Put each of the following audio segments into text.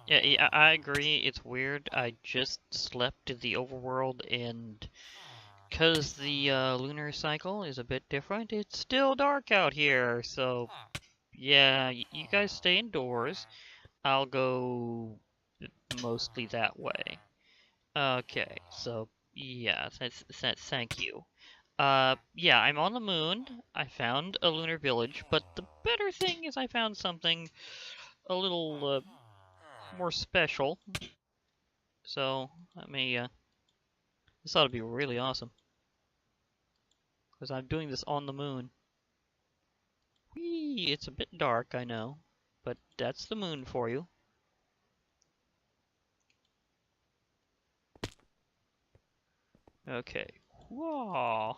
Yeah, I agree. It's weird. I just slept in the overworld, and because the lunar cycle is a bit different, it's still dark out here. So, yeah, you guys stay indoors. I'll go mostly that way. Okay, so yeah, thank you. Yeah, I'm on the moon. I found a lunar village, but the better thing is I found something a little more special. So let me. This ought to be really awesome because I'm doing this on the moon. Whee! It's a bit dark, I know, but that's the moon for you. Okay. Whoa.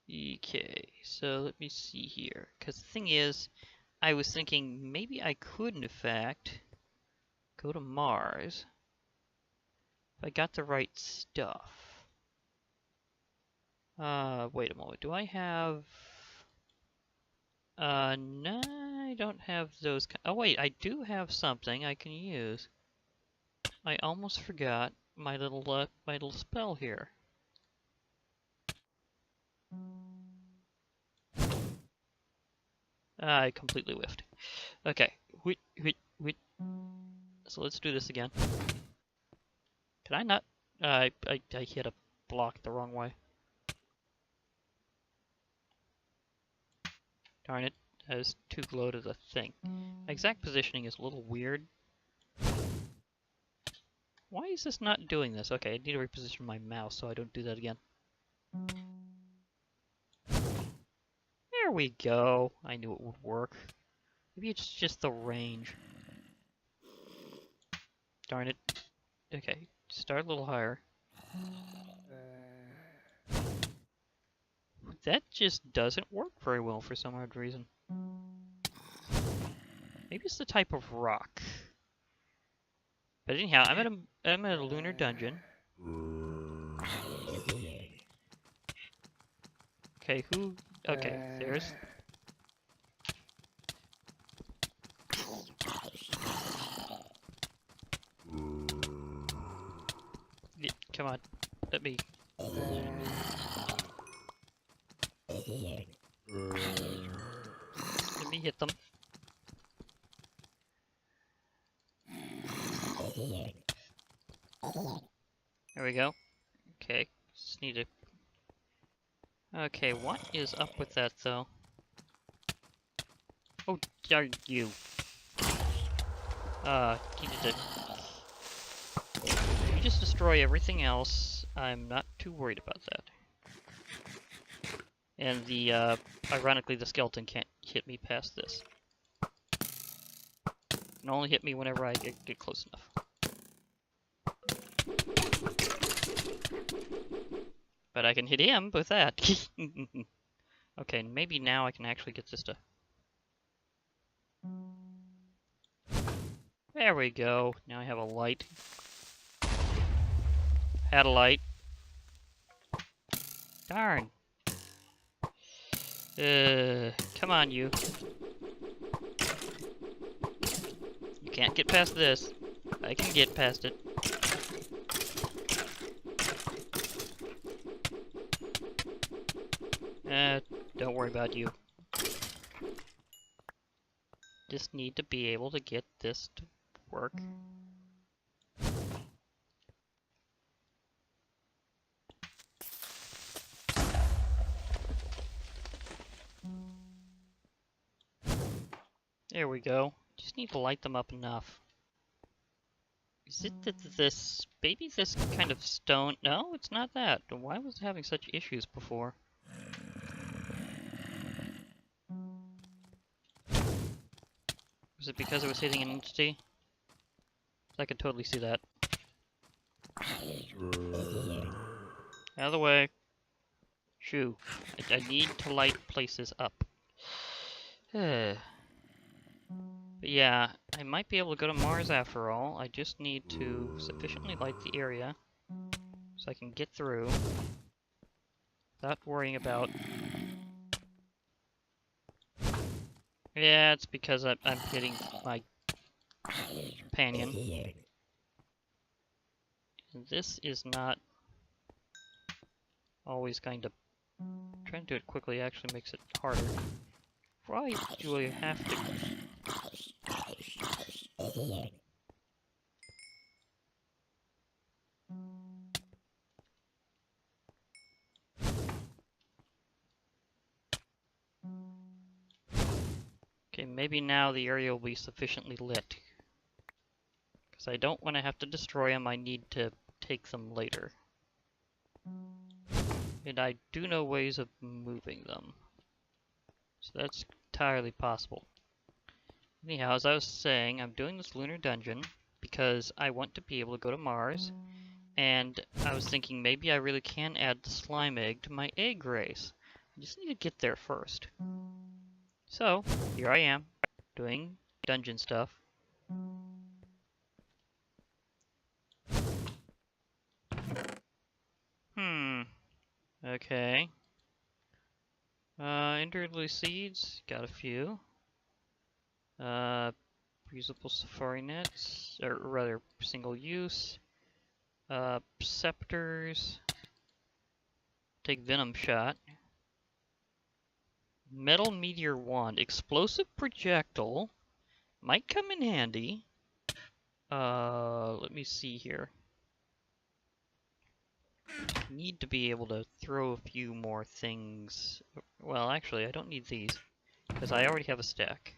Okay, so let me see here. Because the thing is, I was thinking maybe I could, in fact, go to Mars if I got the right stuff. Wait a moment. Do I have... no, I don't have those. Oh, wait, I do have something I can use. I almost forgot my little spell here. I completely whiffed. Okay, wait. So let's do this again. Can I not? I hit a block the wrong way. Darn it, that is too low to the thing. Exact positioning is a little weird. Why is this not doing this? Okay, I need to reposition my mouse so I don't do that again. There we go. I knew it would work. Maybe it's just the range. Darn it. Okay, start a little higher. That just doesn't work very well for some odd reason. Maybe it's the type of rock. But anyhow, I'm at a lunar dungeon. Okay, who? Okay, there's. Yeah, come on, let me. Let me hit them. There we go. Okay, just need to. Okay, what is up with that though? Oh, are you? Needed to. If you just destroy everything else, I'm not too worried about that. And the, ironically, the skeleton can't hit me past this. It can only hit me whenever I get close enough. But I can hit him with that. Okay, maybe now I can actually get this to... There we go. Now I have a light. Had a light. Darn. Come on, you. You can't get past this. I can get past it. Don't worry about you. Just need to be able to get this to work. There we go. Just need to light them up enough. Is it that this... maybe this kind of stone... No, it's not that. Why was it having such issues before? Was it because it was hitting an entity? I could totally see that. Out of the way. Shoo. I need to light places up. But yeah, I might be able to go to Mars after all. I just need to sufficiently light the area so I can get through without worrying about... Yeah, it's because I'm hitting my companion. And this is not always kind of... Trying to do it quickly actually makes it harder. Why do I have to... Okay, maybe now the area will be sufficiently lit. Because I don't want to have to destroy them, I need to take them later. And I do know ways of moving them. So that's entirely possible. Anyhow, as I was saying, I'm doing this lunar dungeon because I want to be able to go to Mars. And I was thinking maybe I really can add the slime egg to my egg race. I just need to get there first. So, here I am, doing dungeon stuff. Okay. Interlude seeds, got a few. Reusable safari nets, or rather, single use. Scepters. Take venom shot. Metal meteor wand, explosive projectile. Might come in handy. Let me see here. Need to be able to throw a few more things. Well, actually, I don't need these, because I already have a stack.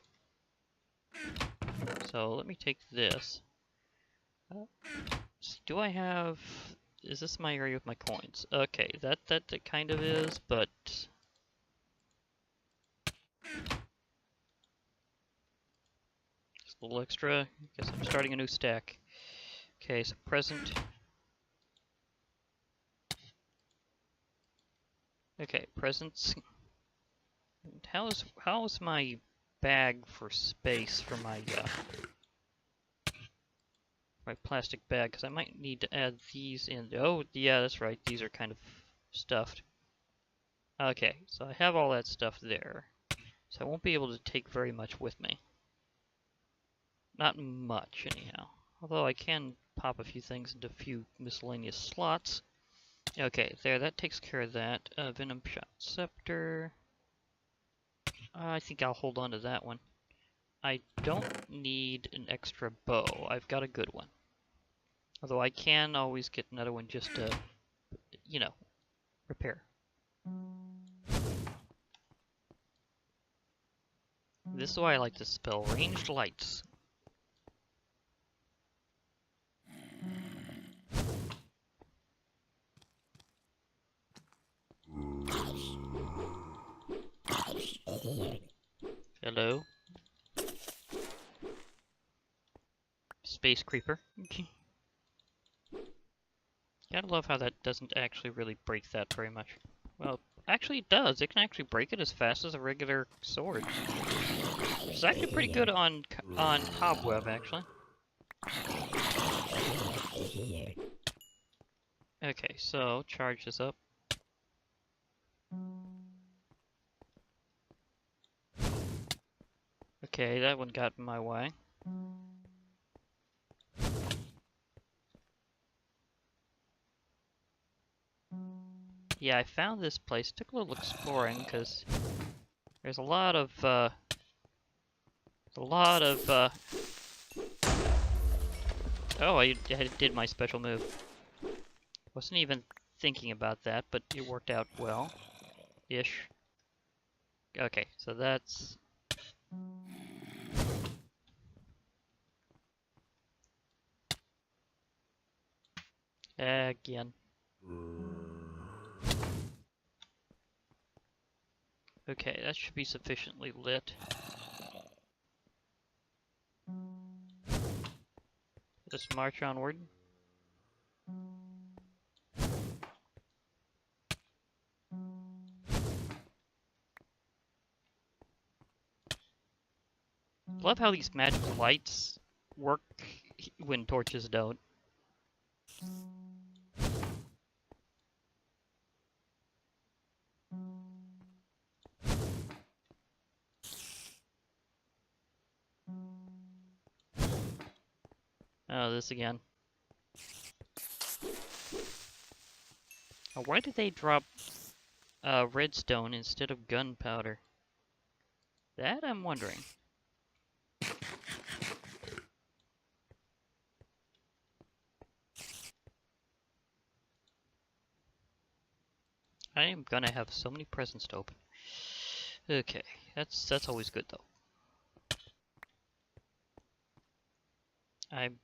So let me take this. Do I have... Is this my area with my coins? Okay, that kind of is, but... Just a little extra. Guess I'm starting a new stack. Okay, so present. Okay, presents. How is my bag for space for my plastic bag? Because I might need to add these in. Oh, yeah, that's right. These are kind of stuffed. Okay, so I have all that stuff there. So I won't be able to take very much with me. Not much, anyhow. Although I can pop a few things into a few miscellaneous slots. Okay, there, that takes care of that. Venom Shot Scepter. I think I'll hold on to that one. I don't need an extra bow. I've got a good one. Although I can always get another one just to, you know, repair. This is why I like to spell ranged lights. Hello? Space creeper. Gotta love how that doesn't actually really break that very much. Well, actually it does. It can actually break it as fast as a regular sword. It's actually pretty good on Cobweb, actually. Okay, so charge this up. Okay, that one got in my way. Yeah, I found this place. Took a little exploring because there's a lot of Oh, I did my special move. Wasn't even thinking about that, but it worked out well. Ish. Okay, so that's... Again. Okay, that should be sufficiently lit. Just march onward. Love how these magical lights work when torches don't. Oh, this again. Oh, why did they drop redstone instead of gunpowder? That I'm wondering. I am gonna have so many presents to open. Okay, that's always good though. In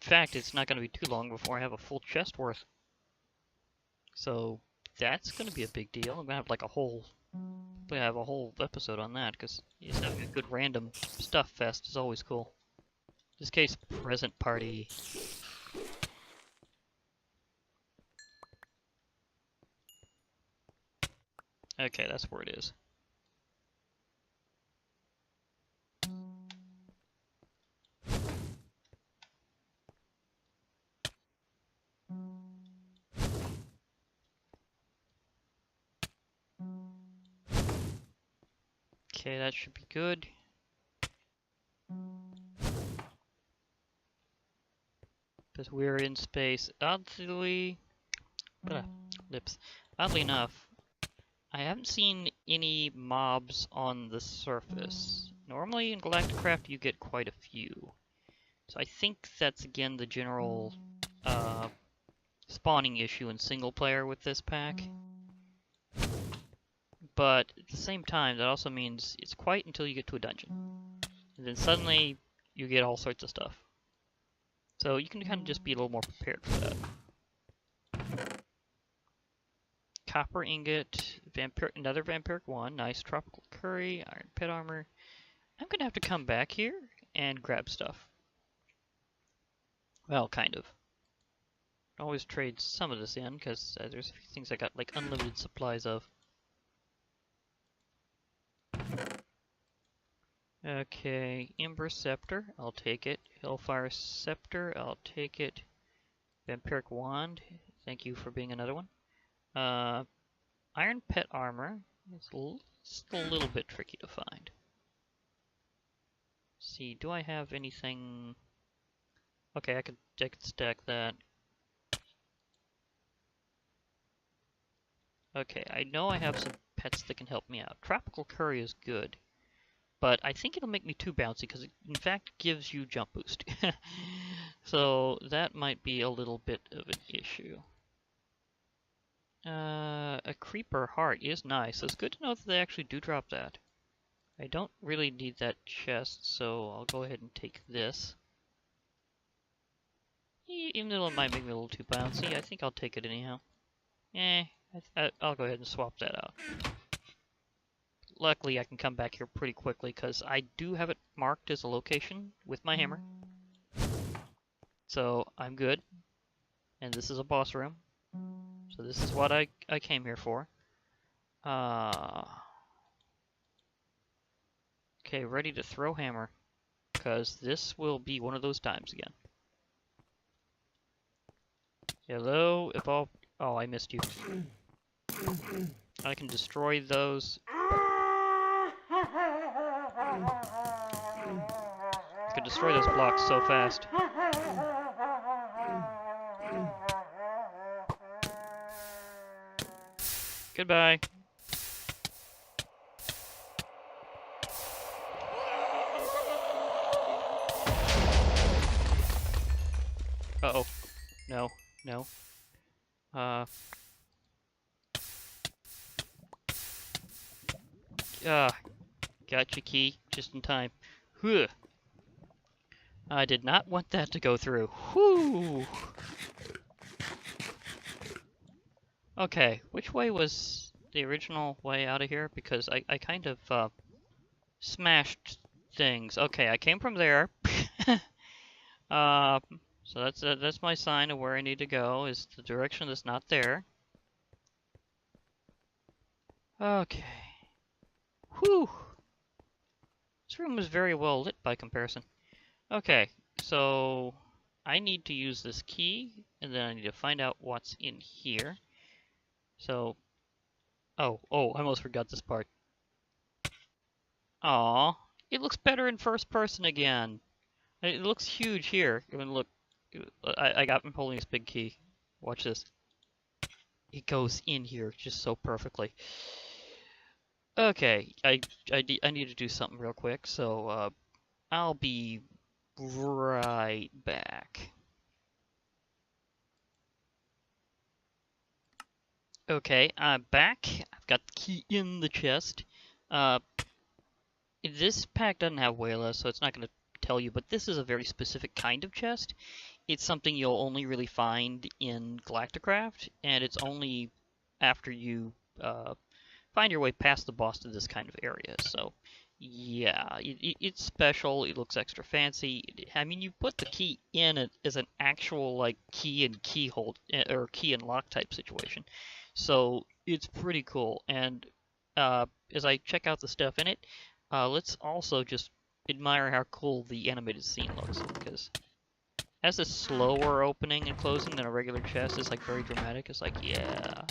fact, it's not gonna be too long before I have a full chest worth. So that's gonna be a big deal. I'm gonna have like a whole episode on that because having a good random stuff fest is always cool. In this case, present party. Okay, that's where it is. Okay, that should be good. Because we're in space. Oddly enough, I haven't seen any mobs on the surface. Normally in Galacticraft you get quite a few. So I think that's again the general spawning issue in single player with this pack. But at the same time, that also means it's quiet until you get to a dungeon. And then suddenly you get all sorts of stuff. So you can kind of just be a little more prepared for that. Copper ingot, another vampiric one, nice tropical curry, iron pit armor. I'm gonna have to come back here and grab stuff. Well, kind of. Always trade some of this in, because there's a few things I got like unlimited supplies of. Okay, Ember Scepter, I'll take it. Hellfire Scepter, I'll take it. Vampiric Wand, thank you for being another one. Iron Pet Armor, it's a little bit tricky to find. Let's see, do I have anything? Okay, I could stack that. Okay, I know I have some pets that can help me out. Tropical Curry is good, but I think it'll make me too bouncy because it in fact gives you jump boost. So that might be a little bit of an issue. A creeper heart is nice. It's good to know that they actually do drop that. I don't really need that chest, so I'll go ahead and take this. Even though it might make me a little too bouncy, I think I'll take it anyhow. I'll go ahead and swap that out. Luckily, I can come back here pretty quickly because I do have it marked as a location with my hammer. So I'm good. And this is a boss room. So this is what I came here for. Okay, ready to throw hammer. Because this will be one of those times again. Hello, evolve. Oh, I missed you. I can destroy those. I can destroy those blocks so fast. Goodbye. Uh-oh. No. No. Gotcha, key. Just in time. Whew. I did not want that to go through. Whew. Okay, which way was the original way out of here? Because I kind of smashed things. Okay, I came from there. So that's my sign of where I need to go, is the direction that's not there. Okay. Whew. This room is very well lit by comparison. Okay, so I need to use this key, and then I need to find out what's in here. So, oh, I almost forgot this part. Aw, it looks better in first person again. It looks huge here. I mean, look, I got him holding this big key. Watch this. It goes in here just so perfectly. Okay, I need to do something real quick, so I'll be right back. Okay, I'm back. I've got the key in the chest. Uh, this pack doesn't have Wayla, so it's not going to tell you, but this is a very specific kind of chest. It's something you'll only really find in Galacticraft, and it's only after you find your way past the boss to this kind of area. So, yeah, it's special. It looks extra fancy. I mean, you put the key in it as an actual like key and keyhole or key and lock type situation. So it's pretty cool. And as I check out the stuff in it, let's also just admire how cool the animated scene looks, because it has this slower opening and closing than a regular chest. It's like very dramatic. It's like, yeah,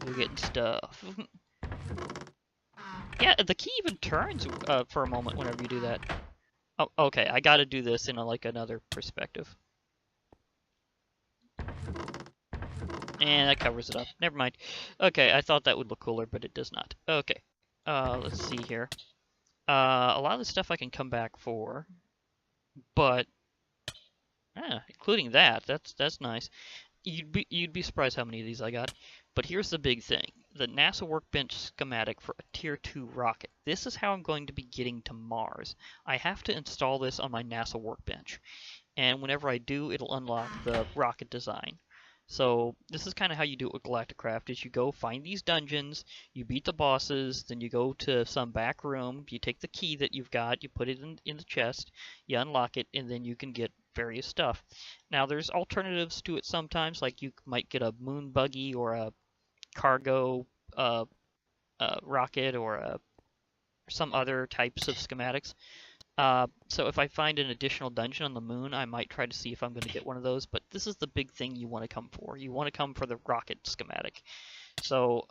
you're getting stuff. Yeah, the key even turns for a moment whenever you do that. Oh, okay, I gotta do this in like another perspective. And that covers it up. Never mind. Okay, I thought that would look cooler, but it does not. Okay, let's see here. A lot of the stuff I can come back for, but including that, that's nice. You'd be surprised how many of these I got. But here's the big thing. The NASA workbench schematic for a Tier 2 rocket. This is how I'm going to be getting to Mars. I have to install this on my NASA workbench. And whenever I do, it'll unlock the rocket design. So this is kind of how you do it with Galacticraft, is you go find these dungeons, you beat the bosses, then you go to some back room, you take the key that you've got, you put it in the chest, you unlock it, and then you can get various stuff. Now there's alternatives to it sometimes, like you might get a moon buggy or a cargo rocket or some other types of schematics. So if I find an additional dungeon on the moon, I might try to see if I'm going to get one of those, but this is the big thing you want to come for. You want to come for the rocket schematic. So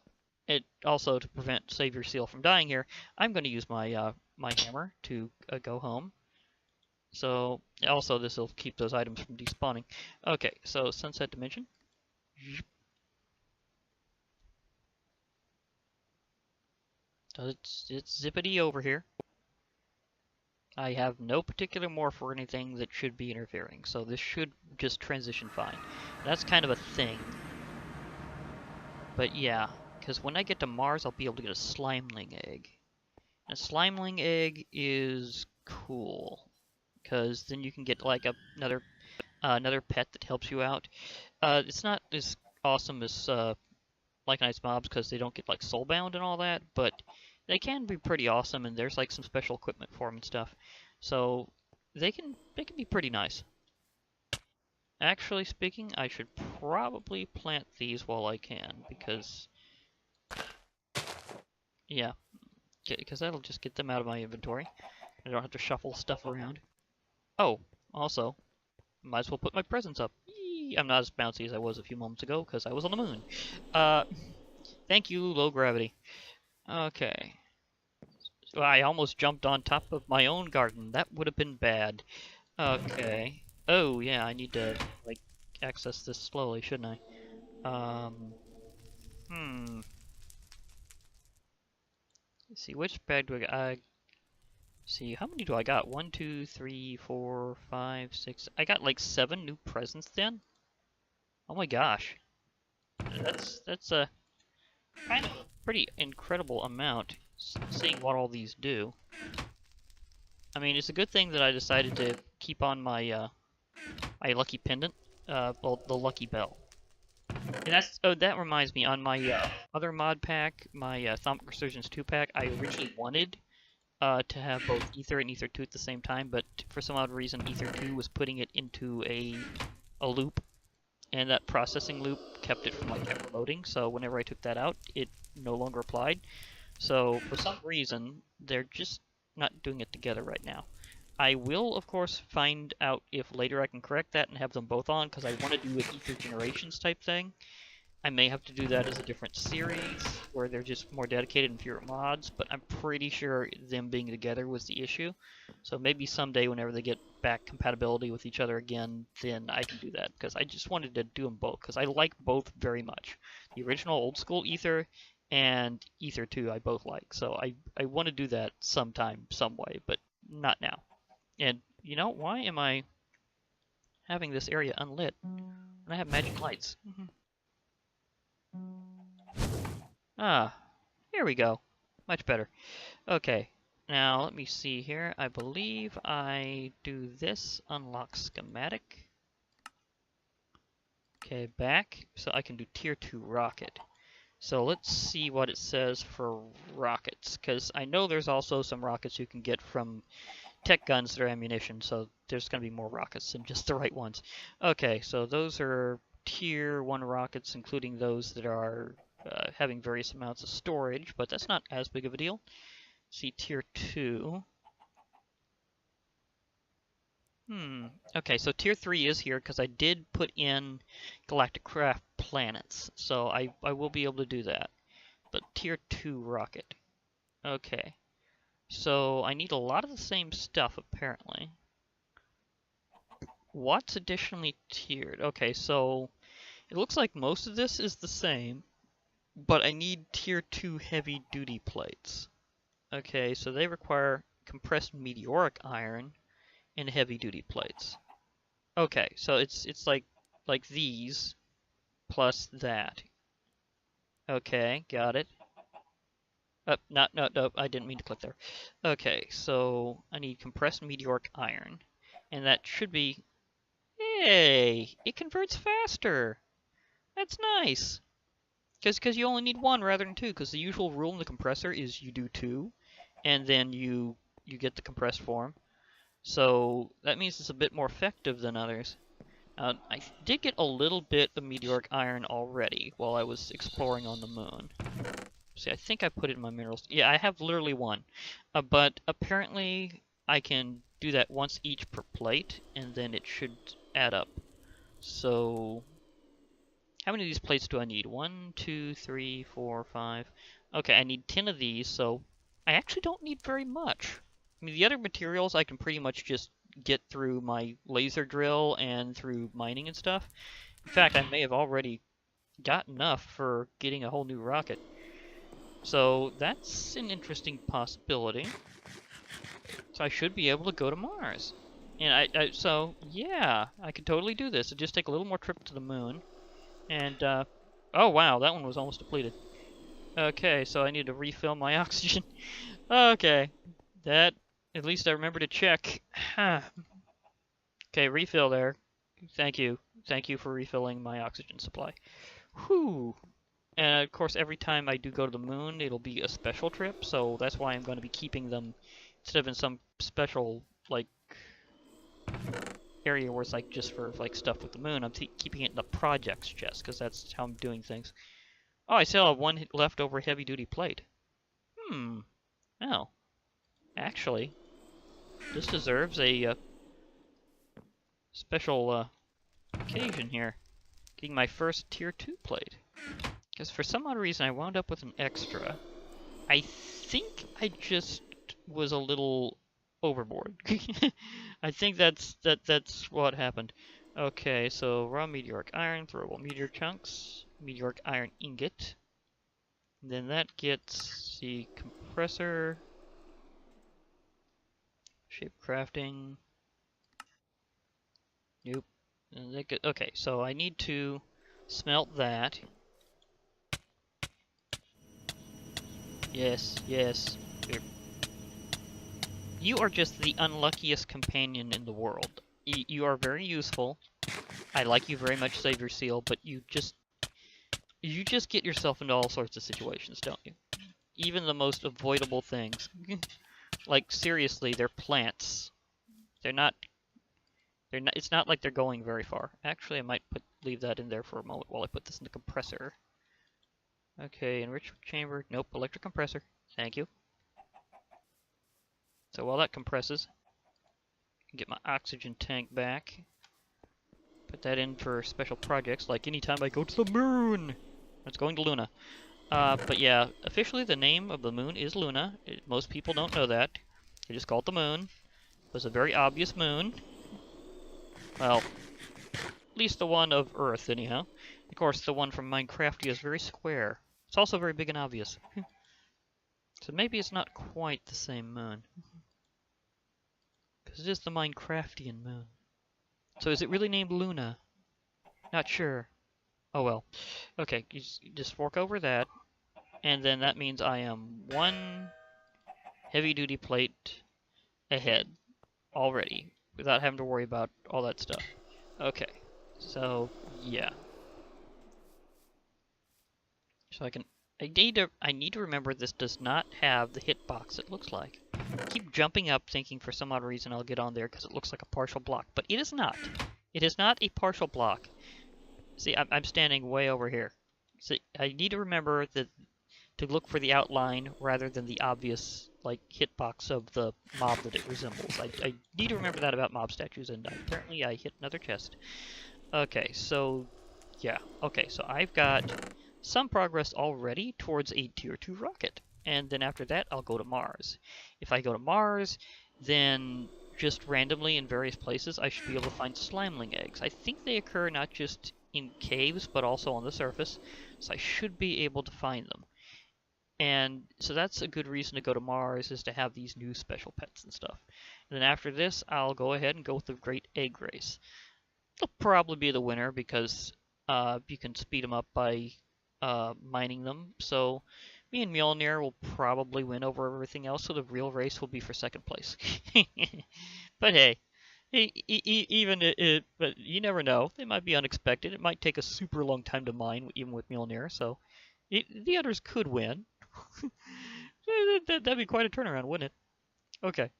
it also, to prevent Savior Seal from dying here, I'm going to use my my hammer to go home. So also this will keep those items from despawning. Okay, so Sunset Dimension. It's zippity over here. I have no particular morph or anything that should be interfering, so this should just transition fine. That's kind of a thing. But yeah, because when I get to Mars, I'll be able to get a Slimeling egg. And a Slimeling egg is cool, because then you can get like another pet that helps you out. It's not as awesome as like Ice Mobs, because they don't get like soulbound and all that, but they can be pretty awesome, and there's like some special equipment for them and stuff. So they can be pretty nice. Actually speaking, I should probably plant these while I can, because yeah, because that'll just get them out of my inventory. I don't have to shuffle stuff around. Oh, also, might as well put my presents up. Yee! I'm not as bouncy as I was a few moments ago, because I was on the moon. Thank you, low gravity. Okay. So I almost jumped on top of my own garden. That would have been bad. Okay. Oh, yeah, I need to, like, access this slowly, shouldn't I? Let's see, which bag do I got? See, how many do I got? 1, 2, 3, 4, 5, 6. I got, like, 7 new presents then? Oh my gosh. That's a kind of a pretty incredible amount, seeing what all these do. I mean, it's a good thing that I decided to keep on my my lucky pendant, well, the lucky bell. And that's, oh, that reminds me, on my other mod pack, my Thomp Resurgence 2 pack, I originally wanted to have both Ether and Ether 2 at the same time, but for some odd reason, Ether 2 was putting it into a loop, and that processing loop kept it from like ever loading, so whenever I took that out, it no longer applied. So for some reason, they're just not doing it together right now. I will, of course, find out if later I can correct that and have them both on, because I want to do an Ether Generations type thing. I may have to do that as a different series, where they're just more dedicated and fewer mods, but I'm pretty sure them being together was the issue. So maybe someday, whenever they get back compatibility with each other again, then I can do that, because I just wanted to do them both, because I like both very much. The original old school Ether and Ether 2 I both like, so I want to do that sometime, some way, but not now. And you know, why am I having this area unlit when I have magic lights? Ah, here we go. Much better. Okay, now let me see here. I believe I do this, unlock schematic. Okay, back, so I can do tier 2 rocket. So let's see what it says for rockets, because I know there's also some rockets you can get from tech guns that are ammunition, so there's going to be more rockets than just the right ones. Okay, so those are tier 1 rockets, including those that are having various amounts of storage, but that's not as big of a deal. See tier 2. Okay, so tier 3 is here because I did put in Galactic Craft planets, so I will be able to do that. But tier 2 rocket. Okay, so I need a lot of the same stuff apparently. What's additionally tiered? Okay, so it looks like most of this is the same, but I need tier 2 heavy duty plates. Okay, so they require compressed meteoric iron and heavy duty plates. Okay, so it's like these plus that. Okay, got it. No, I didn't mean to click there. Okay, so I need compressed meteoric iron, and that should be. Hey, it converts faster. That's nice. Because you only need one rather than two. Because the usual rule in the compressor is you do two, and then you get the compressed form. So that means it's a bit more effective than others. I did get a little bit of meteoric iron already while I was exploring on the moon. See, I think I put it in my minerals. Yeah, I have literally one. But apparently I can do that once each per plate, and then it should add up. So, how many of these plates do I need? 1, 2, 3, 4, 5. Okay, I need 10 of these, so I actually don't need very much. I mean, the other materials I can pretty much just get through my laser drill and through mining and stuff. In fact, I may have already got enough for getting a whole new rocket. So that's an interesting possibility. So I should be able to go to Mars. And so yeah, I could totally do this. It'd just take a little more trip to the moon. And, oh wow, that one was almost depleted. Okay, so I need to refill my oxygen. Okay, that, at least I remember to check. Okay, refill there. Thank you. Thank you for refilling my oxygen supply. Whew. And of course, every time I do go to the moon, it'll be a special trip, so that's why I'm going to be keeping them instead of in some special, like, area where it's like just for like stuff with the moon. I'm keeping it in the projects chest, because that's how I'm doing things. Oh, I still have one leftover heavy-duty plate. Oh. Actually, this deserves a special occasion here. Getting my first tier 2 plate. Because for some odd reason I wound up with an extra. I think I just was a little overboard. I think that's what happened. Okay, so raw meteoric iron, throwable meteor chunks, meteoric iron ingot. And then that gets the compressor, shape crafting. Nope. And that okay, so I need to smelt that. Yes, yes. You are just the unluckiest companion in the world. You are very useful. I like you very much, Savior Seal, but you just get yourself into all sorts of situations, don't you? Even the most avoidable things. Like, seriously, they're plants. They're not, it's not like they're going very far. Actually, I might leave that in there for a moment while I put this in the compressor. Okay, enrichment chamber. Nope, electric compressor. Thank you. So while that compresses, get my oxygen tank back. Put that in for special projects, like anytime I go to the moon. It's going to Luna. But yeah, officially the name of the moon is Luna. Most people don't know that. They just call it the moon. It was a very obvious moon. Well, at least the one of Earth, anyhow. Of course, the one from Minecraft is very square. It's also very big and obvious. So maybe it's not quite the same moon. Because it is the Minecraftian moon. So is it really named Luna? Not sure. Oh well. Okay, you just fork over that. And then that means I am one heavy-duty plate ahead already. Without having to worry about all that stuff. Okay. So, yeah. So I need to remember this does not have the hitbox it looks like. I keep jumping up thinking for some odd reason I'll get on there because it looks like a partial block, but it is not. It is not a partial block. See, I'm standing way over here. See, I need to remember that to look for the outline rather than the obvious, like, hitbox of the mob that it resembles. I need to remember that about mob statues, and apparently I hit another chest. Okay, so, yeah. Okay, so I've got some progress already towards a Tier 2 rocket. And then after that, I'll go to Mars. If I go to Mars, then just randomly in various places, I should be able to find slimeling eggs. I think they occur not just in caves, but also on the surface, so I should be able to find them. And so that's a good reason to go to Mars, is to have these new special pets and stuff. And then after this, I'll go ahead and go with the Great Egg Race. It'll probably be the winner because you can speed them up by mining them. So me and Mjolnir will probably win over everything else, so the real race will be for second place. But hey, but you never know. It might be unexpected. It might take a super long time to mine, even with Mjolnir, so the others could win. That'd be quite a turnaround, wouldn't it? Okay.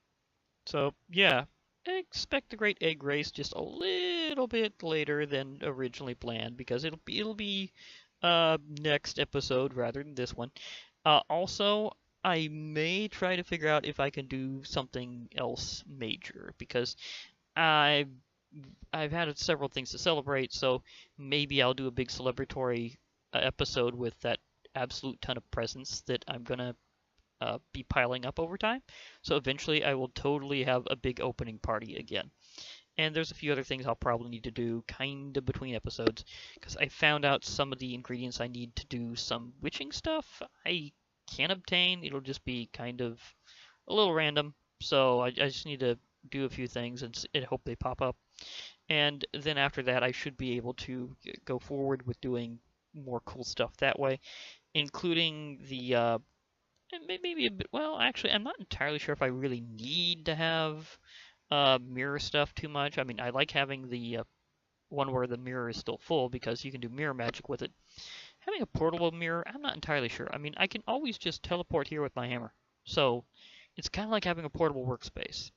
So, yeah. Expect the Great Egg Race just a little bit later than originally planned, because it'll be next episode rather than this one. Also, I may try to figure out if I can do something else major, because I've had several things to celebrate, so maybe I'll do a big celebratory episode with that absolute ton of presents that I'm gonna be piling up over time. So eventually I will totally have a big opening party again. And there's a few other things I'll probably need to do kind of between episodes, because I found out some of the ingredients I need to do some witching stuff I can't obtain. It'll just be kind of a little random, so I just need to do a few things and hope they pop up. And then after that, I should be able to go forward with doing more cool stuff that way, including the maybe a bit. Well, actually, I'm not entirely sure if I really need to have mirror stuff too much. I mean, I like having the one where the mirror is still full because you can do mirror magic with it. Having a portable mirror, I'm not entirely sure. I mean, I can always just teleport here with my hammer, so it's kind of like having a portable workspace.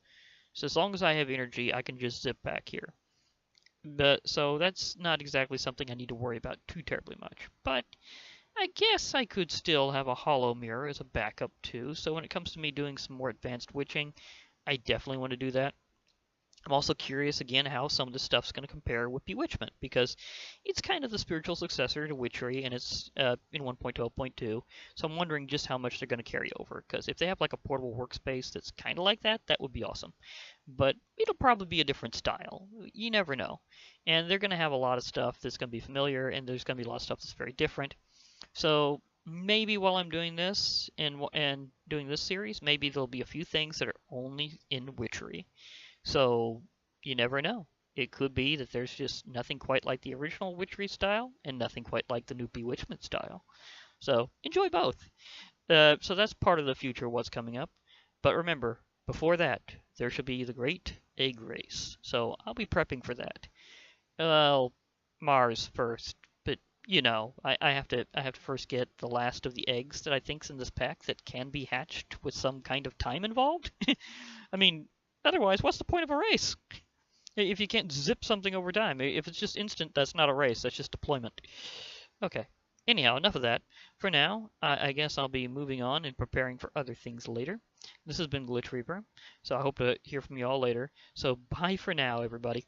So as long as I have energy, I can just zip back here. So that's not exactly something I need to worry about too terribly much. But I guess I could still have a hollow mirror as a backup too. So when it comes to me doing some more advanced witching, I definitely want to do that. I'm also curious again how some of this stuff's going to compare with Bewitchment, because it's kind of the spiritual successor to Witchery, and it's in 1.12.2. So I'm wondering just how much they're going to carry over, because if they have like a portable workspace that's kind of like that, that would be awesome. But it'll probably be a different style. You never know. And they're going to have a lot of stuff that's going to be familiar, and there's going to be a lot of stuff that's very different. So maybe while I'm doing this and doing this series, maybe there'll be a few things that are only in Witchery. So you never know. It could be that there's just nothing quite like the original Witchery style and nothing quite like the new Bewitchment style. So enjoy both. So that's part of the future, what's coming up. But remember, before that, there should be the Great Egg Race. So I'll be prepping for that. Well, Mars first. You know, I have to first get the last of the eggs that I think's in this pack that can be hatched with some kind of time involved. I mean, otherwise, what's the point of a race? If you can't zip something over time. If it's just instant, that's not a race, that's just deployment. Okay. Anyhow, enough of that. For now, I guess I'll be moving on and preparing for other things later. This has been Glitch Reaper, so I hope to hear from you all later. So bye for now, everybody.